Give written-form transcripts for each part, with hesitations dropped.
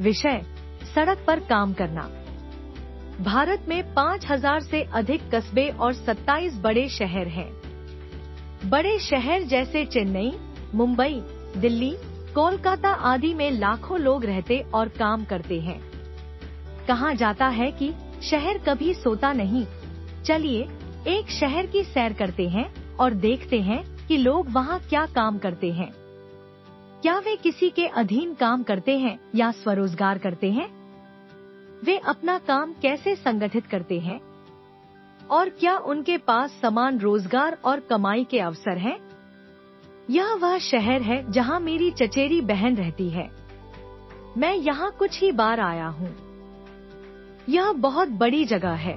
विषय, सड़क पर काम करना। भारत में 5000 से अधिक कस्बे और 27 बड़े शहर हैं। बड़े शहर जैसे चेन्नई, मुंबई, दिल्ली, कोलकाता आदि में लाखों लोग रहते और काम करते हैं। कहा जाता है कि शहर कभी सोता नहीं। चलिए एक शहर की सैर करते हैं और देखते हैं कि लोग वहाँ क्या काम करते हैं। क्या वे किसी के अधीन काम करते हैं या स्वरोजगार करते हैं? वे अपना काम कैसे संगठित करते हैं? और क्या उनके पास समान रोजगार और कमाई के अवसर हैं? यह वह शहर है जहाँ मेरी चचेरी बहन रहती है। मैं यहाँ कुछ ही बार आया हूँ। यह बहुत बड़ी जगह है।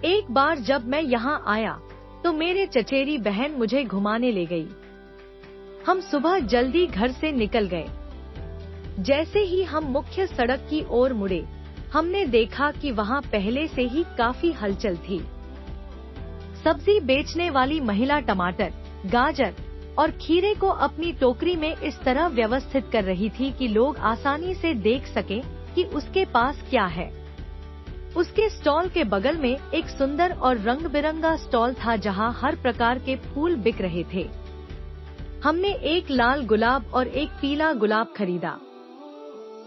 एक बार जब मैं यहाँ आया तो मेरे चचेरी बहन मुझे घुमाने ले गई। हम सुबह जल्दी घर से निकल गए। जैसे ही हम मुख्य सड़क की ओर मुड़े, हमने देखा कि वहाँ पहले से ही काफी हलचल थी। सब्जी बेचने वाली महिला टमाटर, गाजर और खीरे को अपनी टोकरी में इस तरह व्यवस्थित कर रही थी कि लोग आसानी से देख सकें कि उसके पास क्या है। उसके स्टॉल के बगल में एक सुंदर और रंग बिरंगा स्टॉल था जहां हर प्रकार के फूल बिक रहे थे। हमने एक लाल गुलाब और एक पीला गुलाब खरीदा।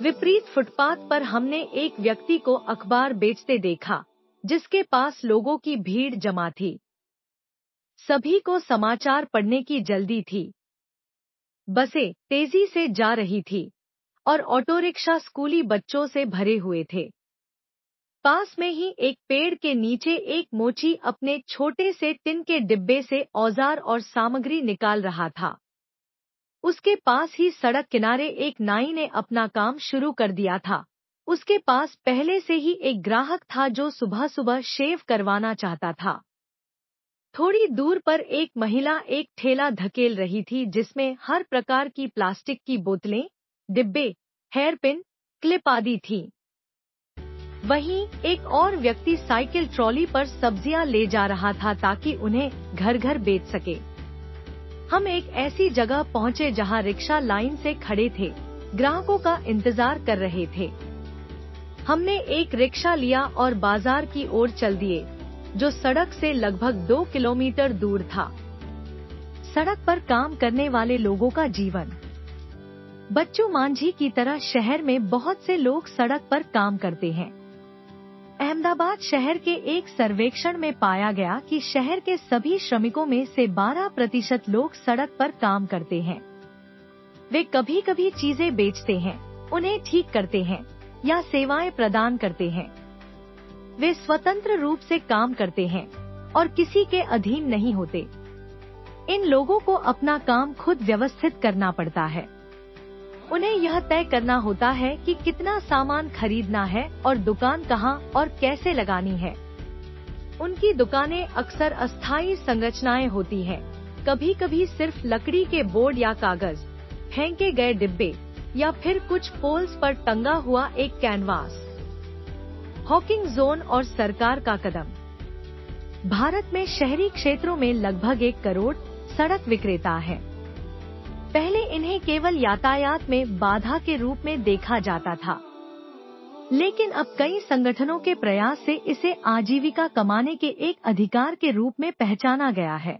विपरीत फुटपाथ पर हमने एक व्यक्ति को अखबार बेचते देखा, जिसके पास लोगों की भीड़ जमा थी। सभी को समाचार पढ़ने की जल्दी थी। बसें तेजी से जा रही थी और ऑटो रिक्शा स्कूली बच्चों से भरे हुए थे। पास में ही एक पेड़ के नीचे एक मोची अपने छोटे से टिन के डिब्बे से औजार और सामग्री निकाल रहा था। उसके पास ही सड़क किनारे एक नाई ने अपना काम शुरू कर दिया था। उसके पास पहले से ही एक ग्राहक था जो सुबह सुबह शेव करवाना चाहता था। थोड़ी दूर पर एक महिला एक ठेला धकेल रही थी जिसमें हर प्रकार की प्लास्टिक की बोतलें, डिब्बे, हेयर पिन, क्लिप आदि थी। वहीं एक और व्यक्ति साइकिल ट्रॉली पर सब्जियां ले जा रहा था ताकि उन्हें घर घर बेच सके। हम एक ऐसी जगह पहुंचे जहां रिक्शा लाइन से खड़े थे, ग्राहकों का इंतजार कर रहे थे। हमने एक रिक्शा लिया और बाजार की ओर चल दिए, जो सड़क से लगभग 2 किलोमीटर दूर था। सड़क पर काम करने वाले लोगों का जीवन। बच्चू मांझी की तरह शहर में बहुत से लोग सड़क पर काम करते हैं। अहमदाबाद शहर के एक सर्वेक्षण में पाया गया कि शहर के सभी श्रमिकों में से 12% लोग सड़क पर काम करते हैं। वे कभी कभी चीजें बेचते हैं, उन्हें ठीक करते हैं या सेवाएं प्रदान करते हैं। वे स्वतंत्र रूप से काम करते हैं और किसी के अधीन नहीं होते। इन लोगों को अपना काम खुद व्यवस्थित करना पड़ता है। उन्हें यह तय करना होता है कि कितना सामान खरीदना है और दुकान कहाँ और कैसे लगानी है। उनकी दुकानें अक्सर अस्थायी संरचनाएं होती हैं, कभी कभी सिर्फ लकड़ी के बोर्ड या कागज, फेंके गए डिब्बे या फिर कुछ पोल्स पर टंगा हुआ एक कैनवास। हॉकिंग जोन और सरकार का कदम। भारत में शहरी क्षेत्रों में लगभग 1 करोड़ सड़क विक्रेता हैं। पहले इन्हें केवल यातायात में बाधा के रूप में देखा जाता था, लेकिन अब कई संगठनों के प्रयास से इसे आजीविका कमाने के एक अधिकार के रूप में पहचाना गया है।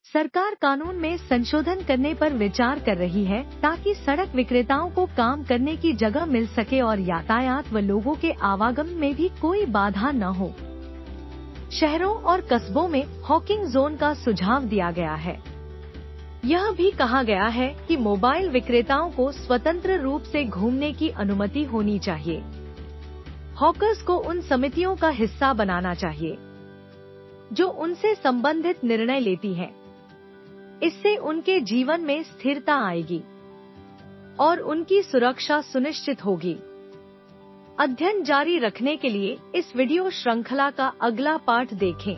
सरकार कानून में संशोधन करने पर विचार कर रही है ताकि सड़क विक्रेताओं को काम करने की जगह मिल सके और यातायात व लोगों के आवागमन में भी कोई बाधा न हो। शहरों और कस्बों में हॉकिंग जोन का सुझाव दिया गया है। यह भी कहा गया है कि मोबाइल विक्रेताओं को स्वतंत्र रूप से घूमने की अनुमति होनी चाहिए। हॉकर्स को उन समितियों का हिस्सा बनाना चाहिए जो उनसे संबंधित निर्णय लेती हैं। इससे उनके जीवन में स्थिरता आएगी और उनकी सुरक्षा सुनिश्चित होगी। अध्ययन जारी रखने के लिए इस वीडियो श्रृंखला का अगला पार्ट देखें।